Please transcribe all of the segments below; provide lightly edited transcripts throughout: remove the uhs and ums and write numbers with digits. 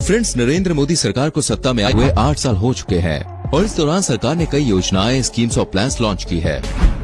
Friends, Narendra Modi सरकार को सत्ता में आए हुए 8 साल हो चुके हैं और इस दौरान सरकार ने कई योजनाएं, स्कीम्स और प्लान्स लॉन्च की है।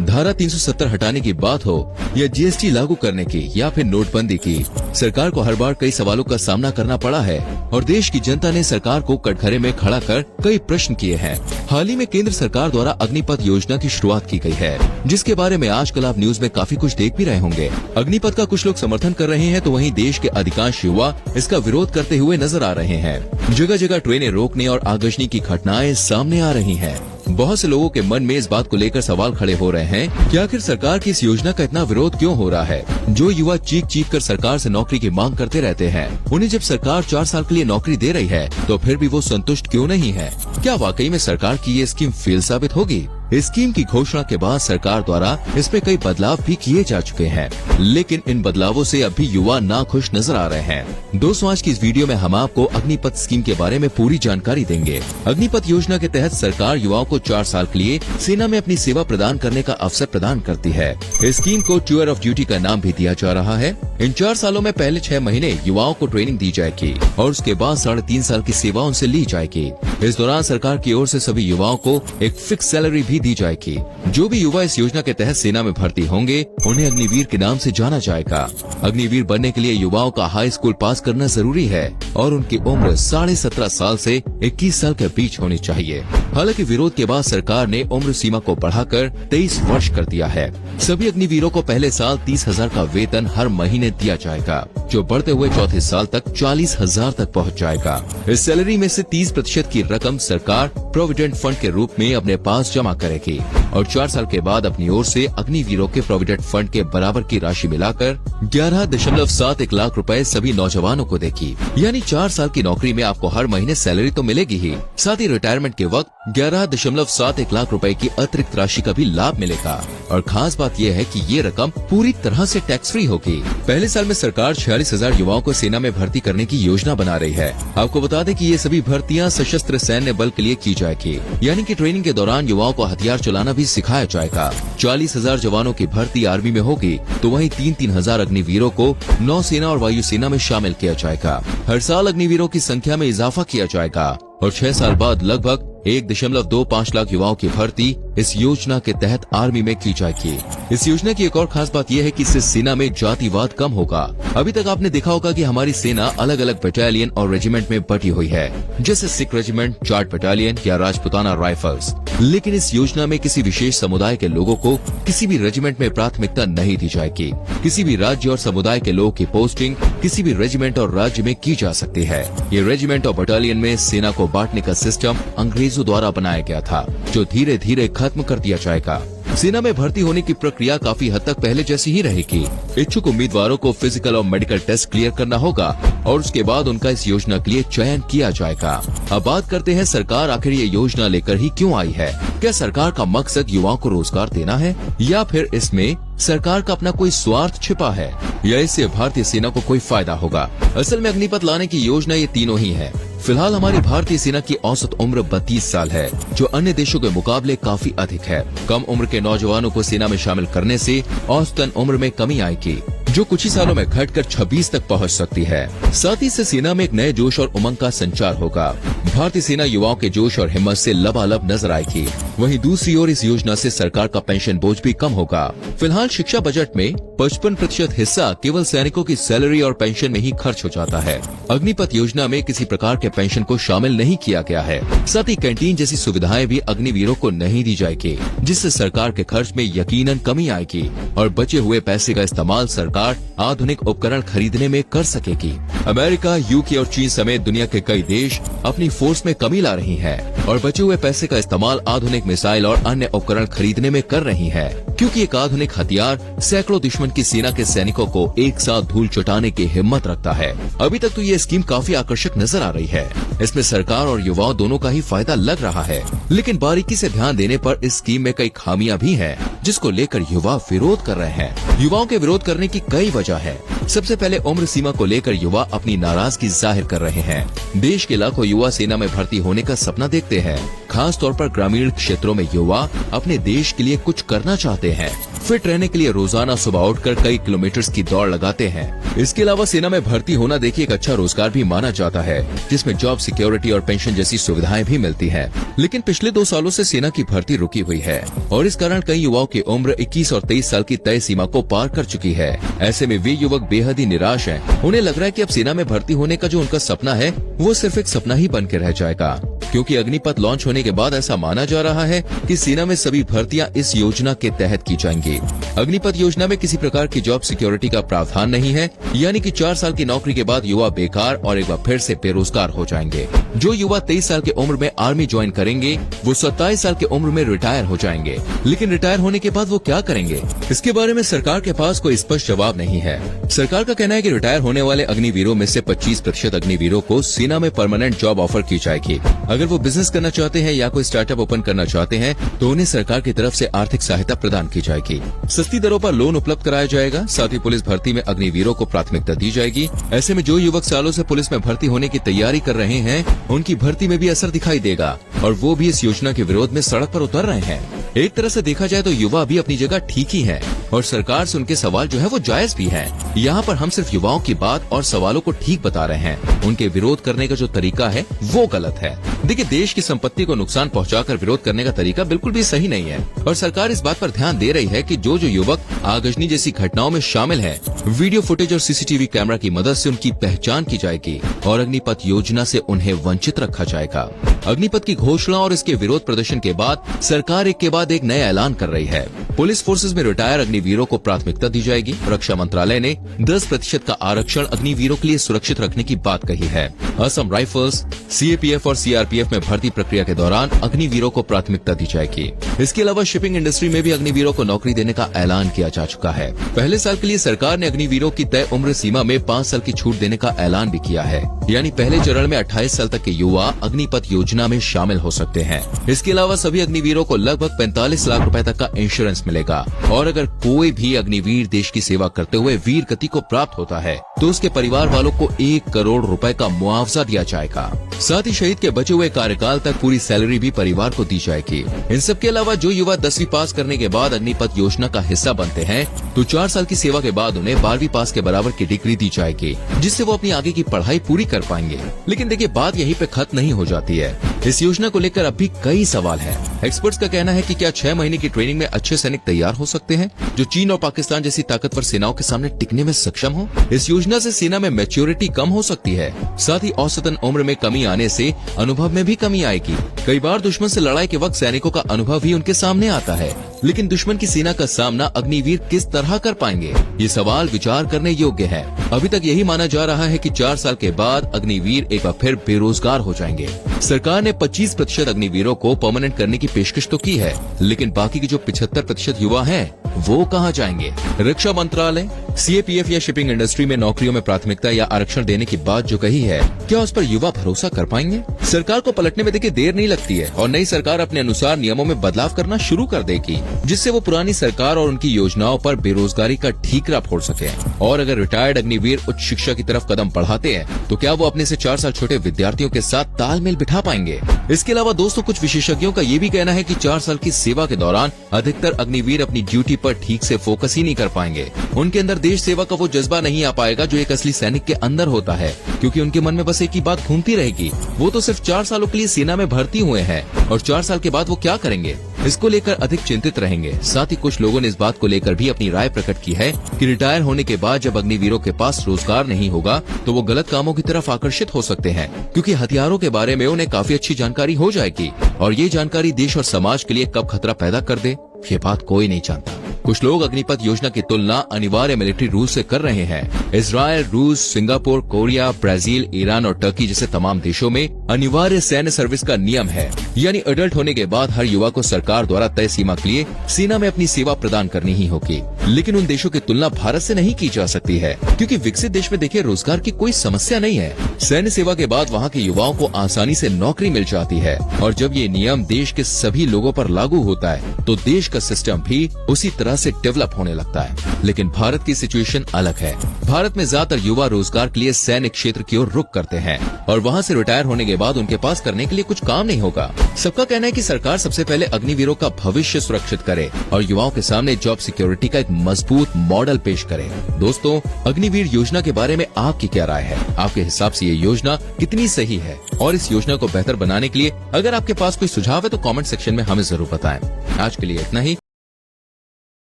धारा 370 हटाने की बात हो या जीएसटी लागू करने की या फिर नोटबंदी की, सरकार को हर बार कई सवालों का सामना करना पड़ा है और देश की जनता ने सरकार को कटघरे में खड़ा कर कई प्रश्न किए हैं। हाल ही में केंद्र सरकार द्वारा अग्निपथ योजना की शुरुआत की गई है, जिसके बारे में आजकल आप न्यूज में काफी कुछ देख भी रहे होंगे। अग्निपथ का कुछ लोग समर्थन कर रहे हैं तो वहीं देश के अधिकांश युवा इसका विरोध करते हुए नजर आ रहे हैं। जगह जगह ट्रेनें रोकने और आगजनी की घटनाएं सामने आ रही हैं। बहुत से लोगों के मन में इस बात को लेकर सवाल खड़े हो रहे हैं कि आखिर सरकार की इस योजना का इतना विरोध क्यों हो रहा है। जो युवा चीख चीख कर सरकार से नौकरी की मांग करते रहते हैं, उन्हें जब सरकार 4 साल के लिए नौकरी दे रही है तो फिर भी वो संतुष्ट क्यों नहीं है। क्या वाकई में सरकार की ये स्कीम फेल साबित होगी? इस स्कीम की घोषणा के बाद सरकार द्वारा इसमें कई बदलाव भी किए जा चुके हैं, लेकिन इन बदलावों से अब भी युवा नाखुश नजर आ रहे हैं। दोस्तों, आज की इस वीडियो में हम आपको अग्निपथ स्कीम के बारे में पूरी जानकारी देंगे। अग्निपथ योजना के तहत सरकार युवाओं को 4 साल के लिए सेना में अपनी सेवा प्रदान करने का अवसर प्रदान करती है। इस स्कीम को टूर ऑफ ड्यूटी का नाम भी दिया जा रहा है। इन 4 सालों में पहले 6 महीने युवाओं को ट्रेनिंग दी जाएगी और उसके बाद 3.5 साल की सेवा उनसे ली जाएगी। इस दौरान सरकार की ओर से सभी युवाओं को एक फिक्स सैलरी भी दी जाएगी। जो भी युवा इस योजना के तहत सेना में भर्ती होंगे उन्हें अग्निवीर के नाम से जाना जाएगा। अग्निवीर बनने के लिए युवाओं का हाई स्कूल पास करना जरूरी है और उनकी उम्र 17.5 साल से 21 साल के बीच होनी चाहिए। हालांकि विरोध के बाद सरकार ने उम्र सीमा को बढ़ाकर 23 वर्ष कर दिया है। सभी अग्निवीरों को पहले साल 30,000 का वेतन हर महीने दिया जाएगा, जो बढ़ते हुए चौथे साल तक 40,000 तक पहुंच जाएगा। इस सैलरी में से 30% की रकम सरकार प्रोविडेंट फंड के रूप में अपने पास जमा करेगी और 4 साल के बाद अपनी ओर से अग्निवीरों के प्रोविडेंट फंड के बराबर की राशि मिलाकर 11.71 लाख रुपए सभी नौजवानों को देगी। यानी 4 साल की नौकरी में आपको हर महीने सैलरी तो मिलेगी ही, साथ ही रिटायरमेंट के वक्त 11.71 लाख रुपए की अतिरिक्त राशि का भी लाभ मिलेगा। और खास बात यह है कि ये रकम पूरी तरह से टैक्स फ्री होगी। पहले साल में सरकार 46,000 युवाओं को सेना में भर्ती करने की योजना बना रही है। आपको बता दें कि ये सभी भर्तियां सशस्त्र सैन्य बल के लिए की जाएगी, यानी कि ट्रेनिंग के दौरान युवाओं को हथियार चलाना भी सिखाया जाएगा। 40,000 जवानों की भर्ती आर्मी में होगी तो वहीं 3-3 हजार अग्निवीरों को नौसेना और वायुसेना में शामिल किया जाएगा। हर साल अग्निवीरों की संख्या में इजाफा किया जाएगा और 6 साल बाद लगभग 1.25 लाख युवाओं की भर्ती इस योजना के तहत आर्मी में की जाएगी। इस योजना की एक और खास बात यह है कि इससे सेना में जातिवाद कम होगा। अभी तक आपने देखा होगा कि हमारी सेना अलग अलग बटालियन और रेजिमेंट में बटी हुई है, जैसे सिख रेजिमेंट, जाट बटालियन या राजपुताना राइफल्स। लेकिन इस योजना में किसी विशेष समुदाय के लोगों को किसी भी रेजिमेंट में प्राथमिकता नहीं दी जाएगी। किसी भी राज्य और समुदाय के लोगों की पोस्टिंग किसी भी रेजिमेंट और राज्य में की जा सकती है। ये रेजिमेंट और बटालियन में सेना को बांटने का सिस्टम अंग्रेजों द्वारा बनाया गया था, जो धीरे धीरे खत्म कर दिया जाएगा। सेना में भर्ती होने की प्रक्रिया काफी हद तक पहले जैसी ही रहेगी। इच्छुक उम्मीदवारों को फिजिकल और मेडिकल टेस्ट क्लियर करना होगा और उसके बाद उनका इस योजना के लिए चयन किया जाएगा। अब बात करते हैं सरकार आखिर ये योजना लेकर ही क्यों आई है। क्या सरकार का मकसद युवाओं को रोजगार देना है या फिर इसमें सरकार का अपना कोई स्वार्थ छिपा है या इससे भारतीय सेना को कोई फायदा होगा? असल में अग्निपथ लाने की योजना ये तीनों ही है। फिलहाल हमारी भारतीय सेना की औसत उम्र 32 साल है, जो अन्य देशों के मुकाबले काफी अधिक है। कम उम्र के नौजवानों को सेना में शामिल करने से औसतन उम्र में कमी आएगी, जो कुछ ही सालों में घटकर 26 तक पहुंच सकती है। साथ ही इससे सेना में एक नए जोश और उमंग का संचार होगा। भारतीय सेना युवाओं के जोश और हिम्मत से लबालब नजर आएगी। वहीं दूसरी ओर इस योजना से सरकार का पेंशन बोझ भी कम होगा। फिलहाल शिक्षा बजट में 55% हिस्सा केवल सैनिकों की सैलरी और पेंशन में ही खर्च हो जाता है। अग्निपथ योजना में किसी प्रकार के पेंशन को शामिल नहीं किया गया है। साथ ही कैंटीन जैसी सुविधाएं भी अग्निवीरों को नहीं दी जाएगी, जिससे सरकार के खर्च में यकीनन कमी आएगी और बचे हुए पैसे का इस्तेमाल सरकार आधुनिक उपकरण खरीदने में कर सकेगी। अमेरिका, यूके और चीन समेत दुनिया के कई देश अपनी फोर्स में कमी ला रही हैं और बचे हुए पैसे का इस्तेमाल आधुनिक मिसाइल और अन्य उपकरण खरीदने में कर रही हैं, क्योंकि एक आधुनिक हथियार सैकड़ों दुश्मन की सेना के सैनिकों को एक साथ धूल चटाने की हिम्मत रखता है। अभी तक तो ये स्कीम काफी आकर्षक नजर आ रही है। इसमें सरकार और युवाओं दोनों का ही फायदा लग रहा है, लेकिन बारीकी से ध्यान देने पर इस स्कीम में कई खामियां भी हैं, जिसको लेकर युवा विरोध कर रहे हैं। युवाओं के विरोध करने की कई वजह है। सबसे पहले उम्र सीमा को लेकर युवा अपनी नाराजगी जाहिर कर रहे हैं। देश के लाखों युवा सेना में भर्ती होने का सपना देखते हैं। खास तौर पर ग्रामीण क्षेत्रों में युवा अपने देश के लिए कुछ करना चाहते हैं। फिट रहने के लिए रोजाना सुबह उठकर कई किलोमीटर की दौड़ लगाते हैं। इसके अलावा सेना में भर्ती होना देखिए एक अच्छा रोजगार भी माना जाता है, जिसमें जॉब सिक्योरिटी और पेंशन जैसी सुविधाएं भी मिलती हैं। लेकिन पिछले 2 सालों से सेना की भर्ती रुकी हुई है और इस कारण कई युवाओं की उम्र 21 और 23 साल की तय सीमा को पार कर चुकी है। ऐसे में वे युवक बेहद ही निराश हैं। उन्हें लग रहा है कि अब सेना में भर्ती होने का जो उनका सपना है वो सिर्फ एक सपना ही बन के रह जाएगा, क्योंकि अग्निपथ लॉन्च होने के बाद ऐसा माना जा रहा है कि सेना में सभी भर्तियां इस योजना के तहत की जाएंगी। अग्निपथ योजना में किसी प्रकार की जॉब सिक्योरिटी का प्रावधान नहीं है, यानी कि 4 साल की नौकरी के बाद युवा बेकार और एक बार फिर से बेरोजगार हो जाएंगे। जो युवा 23 साल की उम्र में आर्मी ज्वाइन करेंगे वो 27 साल की उम्र में रिटायर हो जाएंगे। लेकिन रिटायर होने के बाद वो क्या करेंगे, इसके बारे में सरकार के पास कोई स्पष्ट जवाब नहीं है। सरकार का कहना है कि रिटायर होने वाले अग्निवीरों में से 25% अग्निवीरों को सेना में परमानेंट जॉब ऑफर की जाएगी। अगर वो बिजनेस करना चाहते हैं या कोई स्टार्टअप ओपन करना चाहते हैं तो उन्हें सरकार की तरफ से आर्थिक सहायता प्रदान की जाएगी। सस्ती दरों पर लोन उपलब्ध कराया जाएगा। साथ ही पुलिस भर्ती में अग्निवीरों को प्राथमिकता दी जाएगी। ऐसे में जो युवक सालों से पुलिस में भर्ती होने की तैयारी कर रहे हैं उनकी भर्ती में भी असर दिखाई देगा और वो भी इस योजना के विरोध में सड़क पर उतर रहे हैं। एक तरह से देखा जाए तो युवा भी अपनी जगह ठीक ही है और सरकार से उनके सवाल जो है वो जायज भी है। यहाँ पर हम सिर्फ युवाओं की बात और सवालों को ठीक बता रहे हैं। उनके विरोध करने का जो तरीका है वो गलत है। देखिए, देश की संपत्ति को नुकसान पहुंचाकर विरोध करने का तरीका बिल्कुल भी सही नहीं है और सरकार इस बात पर ध्यान दे रही है कि जो युवक आगजनी जैसी घटनाओं में शामिल हैं, वीडियो फुटेज और सीसीटीवी कैमरा की मदद से उनकी पहचान की जाएगी और अग्निपथ योजना से उन्हें वंचित रखा जाएगा। अग्निपथ की घोषणा और इसके विरोध प्रदर्शन के बाद सरकार एक के बाद एक नया ऐलान कर रही है। पुलिस फोर्सेज में रिटायर अग्निवीरों को प्राथमिकता दी जाएगी। रक्षा मंत्रालय ने 10% का आरक्षण अग्निवीरों के लिए सुरक्षित रखने की बात कही है। असम राइफल्स, सीएपीएफ और सीआरपीएफ में भर्ती प्रक्रिया के दौरान अग्निवीरों को प्राथमिकता दी जाएगी। इसके अलावा शिपिंग इंडस्ट्री में भी अग्निवीरों को नौकरी देने का ऐलान किया जा चुका है। पहले साल के लिए सरकार ने अग्निवीरों की तय उम्र सीमा में 5 साल की छूट देने का ऐलान भी किया है, यानी पहले चरण में 28 साल तक के युवा अग्निपथ योजना में शामिल हो सकते हैं। इसके अलावा सभी अग्निवीरों को लगभग 45 लाख रुपए तक का इंश्योरेंस मिलेगा और अगर कोई भी अग्निवीर देश की सेवा करते हुए वीर गति को प्राप्त होता है तो उसके परिवार वालों को 1 करोड़ रुपए का मुआवजा दिया जाएगा। साथ ही शहीद के बचे हुए कार्यकाल तक पूरी सैलरी भी परिवार को दी जाएगी। इन सब के अलावा जो युवा 10वीं पास करने के बाद अग्निपथ योजना का हिस्सा बनते हैं तो 4 साल की सेवा के बाद उन्हें 12वीं पास के बराबर की डिग्री दी जाएगी, जिससे वो अपनी आगे की पढ़ाई पूरी कर पाएंगे। लेकिन देखिए, बात यहीं पे खत्म नहीं हो जाती है। इस योजना को लेकर अब भी कई सवाल हैं। एक्सपर्ट्स का कहना है कि क्या 6 महीने की ट्रेनिंग में अच्छे सैनिक तैयार हो सकते हैं जो चीन और पाकिस्तान जैसी ताकतवर सेनाओं के सामने टिकने में सक्षम हो। इस योजना से सेना में मैच्योरिटी कम हो सकती है। साथ ही औसतन उम्र में कमी आने से अनुभव में भी कमी आएगी। कई बार दुश्मन से लड़ाई के वक्त सैनिकों का अनुभव ही उनके सामने आता है, लेकिन दुश्मन की सेना का सामना अग्निवीर किस तरह कर पाएंगे, ये सवाल विचार करने योग्य है। अभी तक यही माना जा रहा है कि 4 साल के बाद अग्निवीर एक बार फिर बेरोजगार हो जाएंगे। सरकार ने 25% अग्निवीरों को परमानेंट करने की पेशकश तो की है, लेकिन बाकी के जो 75% युवा हैं वो कहाँ जाएंगे। रक्षा मंत्रालय, सीएपीएफ या शिपिंग इंडस्ट्री में नौकरियों में प्राथमिकता या आरक्षण देने की बात जो कही है, क्या उस पर युवा भरोसा कर पाएंगे। सरकार को पलटने में देखिए देर नहीं लगती है और नई सरकार अपने अनुसार नियमों में बदलाव करना शुरू कर देगी, जिससे वो पुरानी सरकार और उनकी योजनाओं पर बेरोजगारी का ठीकरा फोड़ सके। और अगर रिटायर्ड अग्निवीर उच्च शिक्षा की तरफ कदम बढ़ाते हैं तो क्या वो अपने से 4 साल छोटे विद्यार्थियों के साथ तालमेल बिठा पाएंगे। इसके अलावा दोस्तों, कुछ विशेषज्ञों का ये भी कहना है कि 4 साल की सेवा के दौरान अधिकतर अग्निवीर अपनी ड्यूटी पर ठीक से फोकस ही नहीं कर पाएंगे। उनके अंदर देश सेवा का वो जज्बा नहीं आ पाएगा जो एक असली सैनिक के अंदर होता है, क्योंकि उनके मन में बस एक ही बात घूमती रहेगी, वो तो सिर्फ 4 सालों के लिए सेना में भर्ती हुए हैं और 4 साल के बाद वो क्या करेंगे, इसको लेकर अधिक चिंतित रहेंगे। साथ ही कुछ लोगों ने इस बात को लेकर भी अपनी राय प्रकट की है कि रिटायर होने के बाद जब अग्निवीरों के पास रोजगार नहीं होगा तो वो गलत कामों की तरफ आकर्षित हो सकते हैं, क्योंकि हथियारों के बारे में उन्हें काफी अच्छी जानकारी हो जाएगी और ये जानकारी देश और समाज के लिए कब खतरा पैदा कर दे ये बात कोई नहीं जानता। कुछ लोग अग्निपथ योजना की तुलना अनिवार्य मिलिट्री रूल से कर रहे हैं। इजराइल, रूस, सिंगापुर, कोरिया, ब्राजील, ईरान और टर्की जैसे तमाम देशों में अनिवार्य सैन्य सर्विस का नियम है, यानी अडल्ट होने के बाद हर युवा को सरकार द्वारा तय सीमा के लिए सेना में अपनी सेवा प्रदान करनी ही होगी। लेकिन उन देशों की तुलना भारत से नहीं की जा सकती है, क्योंकि विकसित देश में देखिए रोजगार की कोई समस्या नहीं है। सैन्य सेवा के बाद वहाँ के युवाओं को आसानी से नौकरी मिल जाती है और जब ये नियम देश के सभी लोगों पर लागू होता है तो देश का सिस्टम भी उसी तरह से डेवलप होने लगता है। लेकिन भारत की सिचुएशन अलग है। भारत में ज्यादातर युवा रोजगार के लिए सैन्य क्षेत्र की ओर रुख करते हैं और वहाँ से रिटायर होने के बाद उनके पास करने के लिए कुछ काम नहीं होगा। सबका कहना है कि सरकार सबसे पहले अग्निवीरों का भविष्य सुरक्षित करे और युवाओं के सामने जॉब सिक्योरिटी का एक मजबूत मॉडल पेश करे। दोस्तों, अग्निवीर योजना के बारे में आपकी क्या राय है? आपके हिसाब से ये योजना कितनी सही है? और इस योजना को बेहतर बनाने के लिए अगर आपके पास कोई सुझाव है तो कमेंट सेक्शन में हमें जरूर बताएं। आज के लिए इतना ही।